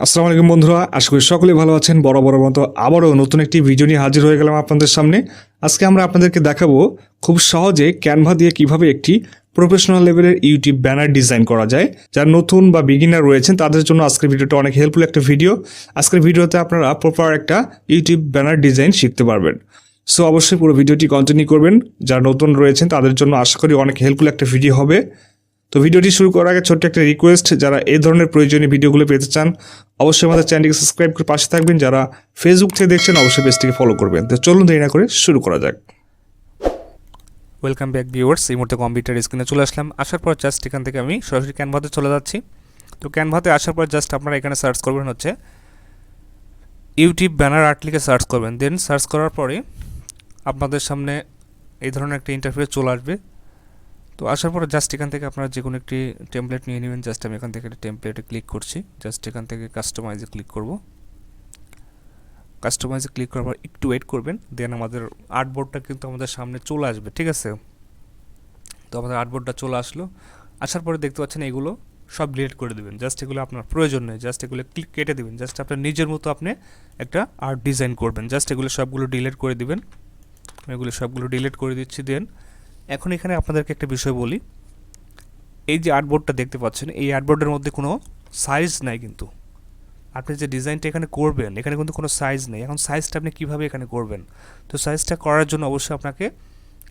আসসালামু আলাইকুম বন্ধুরা, আশা করি সকলেই ভালো আছেন। বরাবরের মতো আবারও নতুন একটি ভিডিও নিয়ে হাজির হয়ে গেলাম আপনাদের সামনে। আজকে আমরা আপনাদেরকে দেখাবো খুব সহজে ক্যানভা দিয়ে কিভাবে একটি প্রফেশনাল লেভেলের ইউটিউব ব্যানার ডিজাইন করা যায়। যারা নতুন বা বিগিনার রয়েছেন তাদের জন্য আজকের ভিডিওটা অনেক হেল্পফুল একটা ভিডিও। আজকের ভিডিওতে আপনারা প্রপার একটা ইউটিউব ব্যানার ডিজাইন শিখতে পারবেন। সো অবশ্যই পুরো ভিডিওটি কন্টিনিউ করবেন। যারা নতুন রয়েছেন তাদের জন্য আশা করি অনেক হেল্পফুল একটা ভিডিও হবে। তো ভিডিওটি শুরু করার আগে ছোট্ট একটা রিকোয়েস্ট, যারা এই ধরনের প্রয়োজনীয় ভিডিওগুলো পেতে চান অবশ্যই আমাদের চ্যানেলটিকে সাবস্ক্রাইব করে পাশে থাকবেন। যারা ফেসবুক থেকে দেখছেন অবশ্যই পেজটিকে ফলো করবেন। তো চলুন দেরি না করে শুরু করা যাক। Welcome back viewers. এই মুহূর্তে কম্পিউটার স্ক্রিনে চলে আসলাম। আসার পর জাস্ট এখান থেকে আমি সরাসরি ক্যানভাতে চলে যাচ্ছি। তো ক্যানভাতে আসার পর জাস্ট আপনারা এখানে সার্চ করবেন হচ্ছে ইউটিউব ব্যানার আর্ট লিখে সার্চ করবেন। দেন সার্চ করার পরে আপনাদের সামনে এই ধরনের একটা ইন্টারফেস চলে আসবে। তো আসার পরে জাস্ট এখান থেকে আপনারা যে কোনো একটি টেমপ্লেট নিয়ে নেবেন। জাস্ট আমি এখান থেকে একটা টেমপ্লেটে ক্লিক করছি। জাস্ট এখান থেকে কাস্টমাইজে ক্লিক করব। কাস্টমাইজে ক্লিক করার পর একটু ওয়েট করবেন। দেন আমাদের আর্টবোর্ডটা কিন্তু আমাদের সামনে চলে আসবে, ঠিক আছে? তো আমাদের আর্টবোর্ডটা চলে আসলো। আসার পরে দেখতে পাচ্ছেন এগুলো সব ডিলিট করে দেবেন। জাস্ট এগুলো আপনার প্রয়োজন নেই, জাস্ট এগুলো ক্লিক কেটে দেবেন। জাস্ট আপনার নিজের মতো আপনি একটা আর্ট ডিজাইন করবেন। জাস্ট এগুলো সবগুলো ডিলিট করে দিবেন। এগুলো সবগুলো ডিলিট করে দিচ্ছি। দেন এখন এখানে আপনাদেরকে একটা বিষয় বলি, এই যে আর্টবোর্ডটা দেখতে পাচ্ছেন এই আর্টবোর্ডের মধ্যে কোনো সাইজ নাই। কিন্তু আপনি যে ডিজাইনটা এখানে করবেন এখানে কিন্তু কোনো সাইজ নেই। এখন সাইজটা আপনি কীভাবে এখানে করবেন? তো সাইজটা করার জন্য অবশ্যই আপনাকে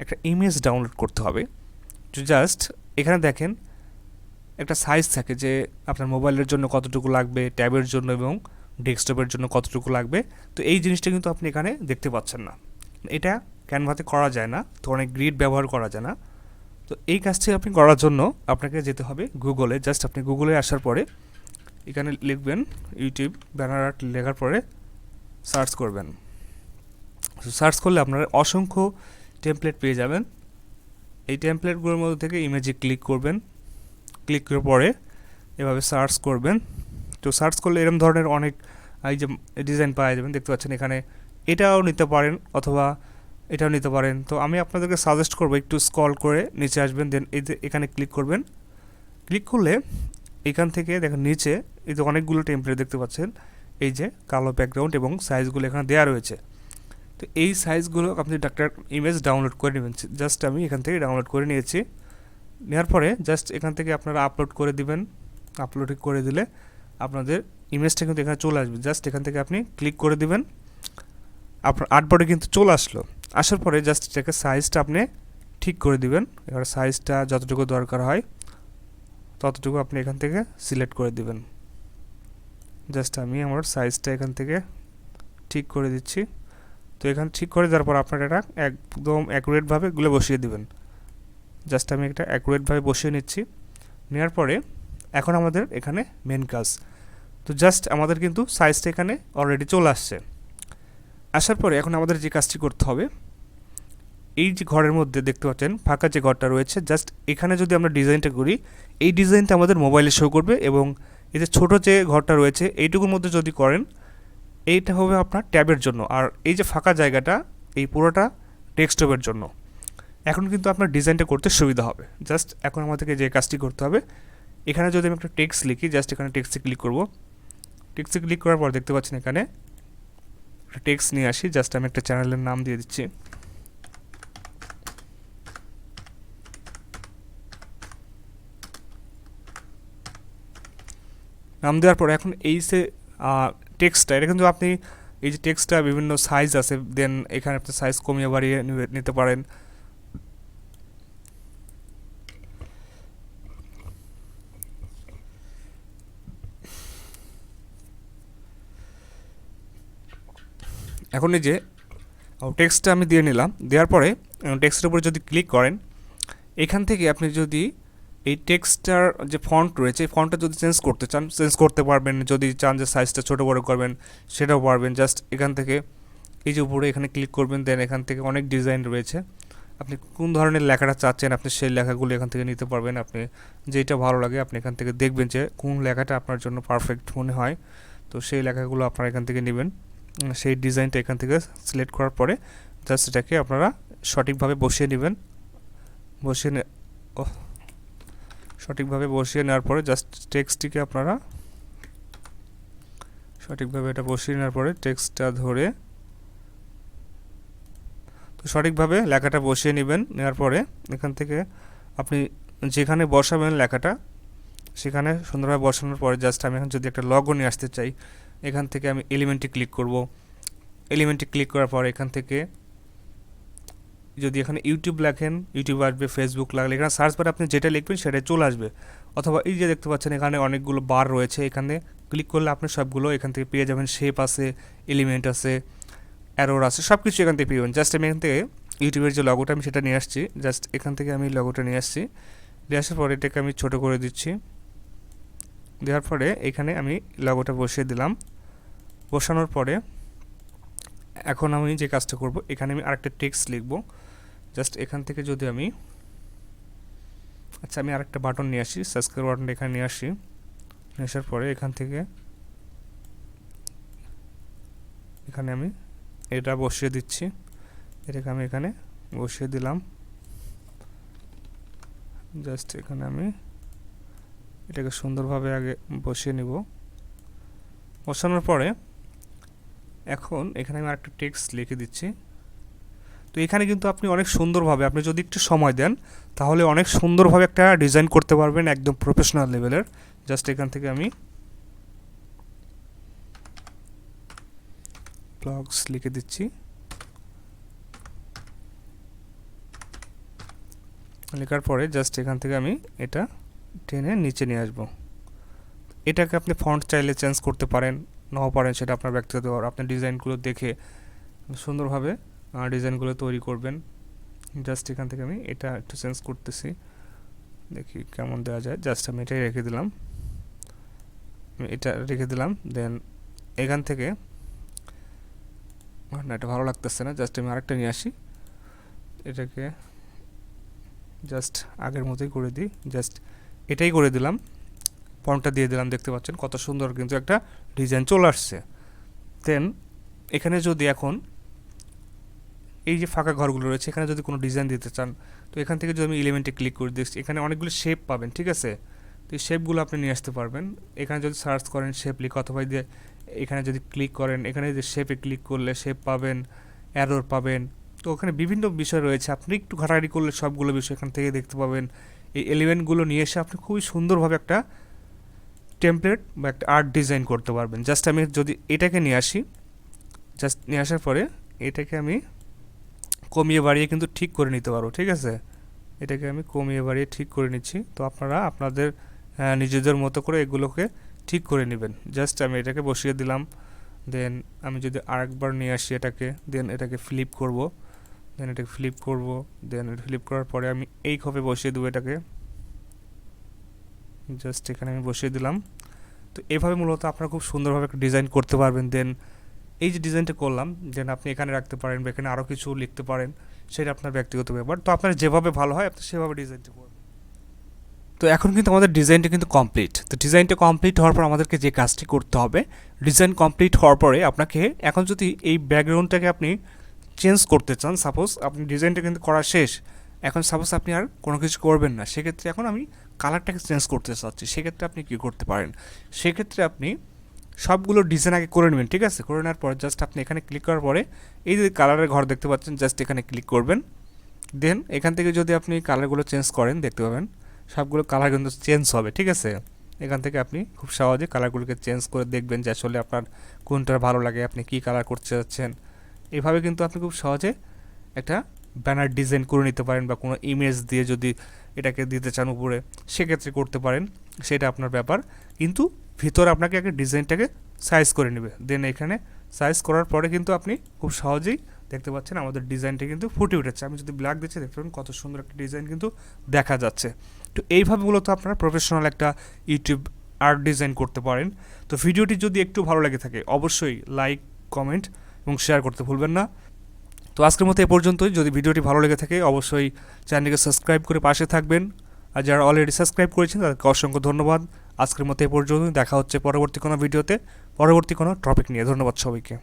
একটা ইমেজ ডাউনলোড করতে হবে। তো জাস্ট এখানে দেখেন একটা সাইজ থাকে যে আপনার মোবাইলের জন্য কতটুকু লাগবে, ট্যাবের জন্য এবং ডেস্কটপের জন্য কতটুকু লাগবে। তো এই জিনিসটা কিন্তু আপনি এখানে দেখতে পাচ্ছেন না। এটা ক্যানভাতে করা যায় না, তো অনেক গ্রিড ব্যবহার করা যায় না। তো এই কাজটি আপনি করার জন্য আপনাকে যেতে হবে গুগলে। জাস্ট আপনি গুগলে আসার পরে এখানে লিখবেন ইউটিউব ব্যানার আর্ট, লেখার পরে সার্চ করবেন। সার্চ করলে আপনারা অসংখ্য টেমপ্লেট পেয়ে যাবেন। এই টেমপ্লেটগুলোর মধ্যে থেকে ইমেজে ক্লিক করবেন। ক্লিক করার পরে এভাবে সার্চ করবেন। তো সার্চ করলে এরকম ধরনের অনেক এই যে ডিজাইন পাওয়া যাবেন। দেখতে পাচ্ছেন এখানে এটাও নিতে পারেন অথবা এটাও নিতে পারেন। তো আমি আপনাদেরকে সাজেস্ট করবো একটু স্ক্রল করে নিচে আসবেন। দেন এই যে এখানে ক্লিক করবেন। ক্লিক করলে এখান থেকে দেখেন নিচে এই যে অনেকগুলো টেমপ্লেট দেখতে পাচ্ছেন। এই যে কালো ব্যাকগ্রাউন্ড এবং সাইজগুলো এখানে দেওয়া রয়েছে। তো এই সাইজগুলো আপনি একটা ইমেজ ডাউনলোড করে নেবেন। জাস্ট আমি এখান থেকে ডাউনলোড করে নিয়েছি। নেওয়ার পরে জাস্ট এখান থেকে আপনারা আপলোড করে দিবেন। আপলোড করে দিলে আপনাদের ইমেজটা কিন্তু এখানে চলে আসবে। জাস্ট এখান থেকে আপনি ক্লিক করে দিবেন। আপনার আর্টবোর্ডে কিন্তু চলে আসলো। আসার পরে জাস্ট এটাকে সাইজটা আপনি ঠিক করে দিবেন। এবার সাইজটা যতটুকু দরকার হয় ততটুকু আপনি এখান থেকে সিলেক্ট করে দিবেন। জাস্ট আমি আমার সাইজটা এখান থেকে ঠিক করে দিচ্ছি। তো এখানে ঠিক করে দেওয়ার পর আপনার এটা একদম অ্যাকুরেটভাবে এগুলো বসিয়ে দিবেন। জাস্ট আমি এটা অ্যাকুরেটভাবে বসিয়ে নিচ্ছি। নেওয়ার পরে এখন আমাদের এখানে মেন কাজ। তো জাস্ট আমাদের কিন্তু সাইজটা এখানে অলরেডি চলে আসছে। আসার পরে এখন আমাদের যে কাজটি করতে হবে, এই যে ঘরের মধ্যে দেখতে পাচ্ছেন ফাঁকা যে ঘরটা রয়েছে, জাস্ট এখানে যদি আমরা ডিজাইনটা করি এই ডিজাইনটা আমাদের মোবাইলে শো করবে। এবং এই যে ছোটো যে ঘরটা রয়েছে এইটুকুর মধ্যে যদি করেন এইটা হবে আপনার ট্যাবের জন্য, আর এই যে ফাঁকা জায়গাটা এই পুরোটা ডেস্কটপের জন্য। এখন কিন্তু আপনার ডিজাইনটা করতে সুবিধা হবে। জাস্ট এখন আমাদেরকে যে কাজটি করতে হবে, এখানে যদি আমি একটা টেক্সট লিখি, জাস্ট এখানে টেক্সটে ক্লিক করব। টেক্সটে ক্লিক করার পর দেখতে পাচ্ছেন এখানে একটা টেক্সট নিয়ে আসি। জাস্ট আমি একটা চ্যানেলের নাম দিয়ে দিচ্ছি। নাম দেওয়ার পর এখন এই যে টেক্সটটা, এটা কিন্তু আপনি এই যে টেক্সটটা বিভিন্ন সাইজ আছে। দেন এখানে আপনি সাইজ কমিয়ে বাড়িয়ে নিতে পারেন। এখন এই যে টেক্সটটা আমি দিয়ে নিলাম। দেওয়ার পরে টেক্সটের উপরে যদি ক্লিক করেন এখান থেকে আপনি যদি এই টেক্সটটার যে ফন্ট রয়েছে এই ফন্টটা যদি চেঞ্জ করতে চান চেঞ্জ করতে পারবেন। যদি চান যে সাইজটা ছোটো বড়ো করবেন সেটাও পারবেন। জাস্ট এখান থেকে এই যে উপরে এখানে ক্লিক করবেন। দেন এখান থেকে অনেক ডিজাইন রয়েছে। আপনি কোন ধরনের লেখাটা চাচ্ছেন আপনি সেই লেখাগুলো এখান থেকে নিতে পারবেন। আপনি যেটা ভালো লাগে আপনি এখান থেকে দেখবেন যে কোন লেখাটা আপনার জন্য পারফেক্ট মনে হয়। তো সেই লেখাগুলো আপনারা এখান থেকে নেবেন। সেই ডিজাইনটা এখান থেকে সিলেক্ট করার পরে জাস্ট এটাকে আপনারা সঠিকভাবে বসিয়ে নেবেন। সঠিকভাবে বসিয়ে নেওয়ার পরে জাস্ট টেক্সটটিকে আপনারা সঠিকভাবে এটা বসিয়ে নেওয়ার পরে টেক্সটটা ধরে তো সঠিকভাবে লেখাটা বসিয়ে নেবেন। নেওয়ার পরে এখান থেকে আপনি যেখানে বসাবেন লেখাটা সেখানে সুন্দরভাবে বসানোর পরে জাস্ট আমি এখন যদি একটা লগো নিয়ে আসতে চাই, এখান থেকে আমি এলিমেন্টে ক্লিক করব। এলিমেন্টে ক্লিক করার পর এখান থেকে যদি এখানে ইউটিউব লেখেন ইউটিউব আসবে, ফেসবুক লাগলে এখানে সার্চ বারে আপনি যেটা লিখবেন সেটাই চলে আসবে। অথবা এই যে দেখতে পাচ্ছেন এখানে অনেকগুলো বার রয়েছে, এখানে ক্লিক করলে আপনি সবগুলো এখান থেকে পেয়ে যাবেন। শেপ আছে, এলিমেন্ট আছে, অ্যারোর আছে, সব কিছু এখান থেকে পেয়ে যাবেন। জাস্ট আমি এখান থেকে ইউটিউবের যে লগোটা আমি সেটা নিয়ে আসছি। জাস্ট এখান থেকে আমি লগোটা নিয়ে আসছি, নিয়ে আসার পরে এটাকে আমি ছোটো করে দিচ্ছি। দেওয়ার পরে এখানে আমি লগোটা বসিয়ে দিলাম। বসানোর পরে এখন আমি যে কাজটা করব, এখানে আমি আরেকটা টেক্সট লিখব। জাস্ট এখান থেকে যদি আমি আমি আরেকটা বাটন নিয়ে আসি, সাবস্ক্রাইব বাটনটা এখানে নিয়ে আসি। নিয়ে আসার পরে এখান থেকে এখানে আমি এটা বসিয়ে দিচ্ছি। এটাকে আমি এখানে বসিয়ে দিলাম। জাস্ট এখানে আমি এটাকে সুন্দরভাবে আগে বসিয়ে নিব। বসানোর পরে এখন এখানে আমি আরেকটা টেক্সট লিখে দিচ্ছি। তো এখানে কিন্তু আপনি অনেক সুন্দরভাবে, আপনি যদি একটু সময় দেন তাহলে অনেক সুন্দরভাবে একটা ডিজাইন করতে পারবেন, একদম প্রফেশনাল লেভেলের। জাস্ট এখান থেকে আমি ব্লগস লিখে দিচ্ছি। লেখার পরে জাস্ট এখান থেকে আমি এটা টেনে নিচে নিয়ে আসবো। এটাকে আপনি ফন্ট চাইলে চেঞ্জ করতে পারেন, নাও পারেন, সেটা আপনার ব্যক্তিগত ব্যাপার। আপনার ডিজাইনগুলো দেখে সুন্দরভাবে ডিজাইনগুলো তৈরি করবেন। জাস্ট এখান থেকে আমি এটা একটু চেঞ্জ করতেছি, দেখি কেমন দেওয়া যায়। জাস্ট আমি এটাই রেখে দিলাম, এটা রেখে দিলাম। দেন এখান থেকে না, এটা ভালো লাগতেছে না, জাস্ট আমি আরেকটা নিয়ে আসি। এটাকে জাস্ট আগের মতোই করে দিই। জাস্ট এটাই করে দিলাম, ফন্টটা দিয়ে দিলাম। দেখতে পাচ্ছেন কত সুন্দর কিন্তু একটা ডিজাইন চলে আসছে। দেন এখানে যদি এখন এই যে ফাঁকা ঘরগুলো রয়েছে, এখানে যদি কোনো ডিজাইন দিতে চান, তো এখান থেকে যদি আমি এলিমেন্টে ক্লিক করে দিচ্ছি, এখানে অনেকগুলো শেপ পাবেন, ঠিক আছে। তো এই শেপগুলো আপনি নিয়ে আসতে পারবেন। এখানে যদি সার্চ করেন শেপ লিখ, অথবা যে এখানে যদি ক্লিক করেন, এখানে যে শেপে ক্লিক করলে শেপ পাবেন, অ্যারোর পাবেন। তো ওখানে বিভিন্ন বিষয় রয়েছে, আপনি একটু ঘাটাঘাটি করলে সবগুলো বিষয় এখান থেকে দেখতে পাবেন। এই এলিমেন্টগুলো নিয়ে এসে আপনি খুবই সুন্দরভাবে একটা টেমপ্লেট বা একটা আর্ট ডিজাইন করতে পারবেন। জাস্ট আমি যদি এটাকে নিয়ে আসি, জাস্ট নিয়ে আসার পরে এটাকে আমি কমিয়ে বাড়িয়ে কিন্তু ঠিক করে নিতে পারবো, ঠিক আছে। এটাকে আমি কমিয়ে বাড়িয়ে ঠিক করে নিচ্ছি। তো আপনারা আপনাদের নিজেদের মতো করে এগুলোকে ঠিক করে নেবেন। জাস্ট আমি এটাকে বসিয়ে দিলাম। দেন আমি যদি আরেকবার নিয়ে আসি এটাকে, দেন এটাকে ফ্লিপ করব, দেন এটাকে ফ্লিপ করব, দেন ফ্লিপ করার পরে আমি এই খোপে বসিয়ে দেবো এটাকে। জাস্ট এখানে আমি বসিয়ে দিলাম। তো এভাবে মূলত আপনারা খুব সুন্দরভাবে একটা ডিজাইন করতে পারবেন। দেন এই যে ডিজাইনটা করলাম, দেন আপনি এখানে রাখতে পারেন বা এখানে আরও কিছু লিখতে পারেন, সেটা আপনার ব্যক্তিগত ব্যাপার। তো আপনার যেভাবে ভালো হয় আপনি সেভাবে ডিজাইনটা করবেন। তো এখন কিন্তু আমাদের ডিজাইনটা কিন্তু কমপ্লিট। তো ডিজাইনটা কমপ্লিট হওয়ার পর আমাদেরকে যে কাজটি করতে হবে, ডিজাইন কমপ্লিট হওয়ার পরে আপনাকে এখন যদি এই ব্যাকগ্রাউন্ডটাকে আপনি চেঞ্জ করতে চান, সাপোজ আপনি ডিজাইনটা কিন্তু করা শেষ, এখন সাপোজ আপনি আর কোনো কিছু করবেন না, সেক্ষেত্রে এখন আমি কালারটাকে চেঞ্জ করতে চাচ্ছি, সেক্ষেত্রে আপনি কী করতে পারেন, সেক্ষেত্রে আপনি সবগুলো ডিজাইন আগে করে নেবেন, ঠিক আছে। করে নেওয়ার পর জাস্ট আপনি এখানে ক্লিক করার পরে এই যে কালারের ঘর দেখতে পাচ্ছেন, জাস্ট এখানে ক্লিক করবেন। দেন এখান থেকে যদি আপনি কালারগুলো চেঞ্জ করেন, দেখতে পাবেন সবগুলো কালার কিন্তু চেঞ্জ হবে, ঠিক আছে। এখান থেকে আপনি খুব সহজে কালারগুলোকে চেঞ্জ করে দেখবেন যে আসলে আপনার কোনটা ভালো লাগে, আপনি কী কালার করতে চাচ্ছেন। এভাবে কিন্তু আপনি খুব সহজে একটা ব্যানার ডিজাইন করে নিতে পারেন, বা কোনো ইমেজ দিয়ে যদি এটাকে দিতে চান উপরে, সেক্ষেত্রে করতে পারেন, সেটা আপনার ব্যাপার। কিন্তু ভিতরে আপনাকে একটা ডিজাইনটাকে সাইজ করে নেবে। দেন এখানে সাইজ করার পরে কিন্তু আপনি খুব সহজেই দেখতে পাচ্ছেন আমাদের ডিজাইনটা কিন্তু ফুটে উঠেছে। আমি যদি ব্ল্যাক দিচ্ছি, দেখতে পাবেন কত সুন্দর একটা ডিজাইন কিন্তু দেখা যাচ্ছে। তো এইভাবে মূলত আপনারা প্রফেশনাল একটা ইউটিউব আর্ট ডিজাইন করতে পারেন। তো ভিডিওটি যদি একটু ভালো লেগে থাকে অবশ্যই লাইক, কমেন্ট এবং শেয়ার করতে ভুলবেন না। তো আজকের মতো এ পর্যন্তই। যদি ভিডিওটি ভালো লেগে থাকে অবশ্যই চ্যানেলকে সাবস্ক্রাইব করে পাশে থাকবেন, আর যারা অলরেডি সাবস্ক্রাইব করেছেন তাদেরকে অসংখ্য ধন্যবাদ। আজকের মতো এ পর্যন্তই। দেখা হচ্ছে পরবর্তী কোনো ভিডিওতে, পরবর্তী কোনো টপিক নিয়ে। ধন্যবাদ সবাইকে।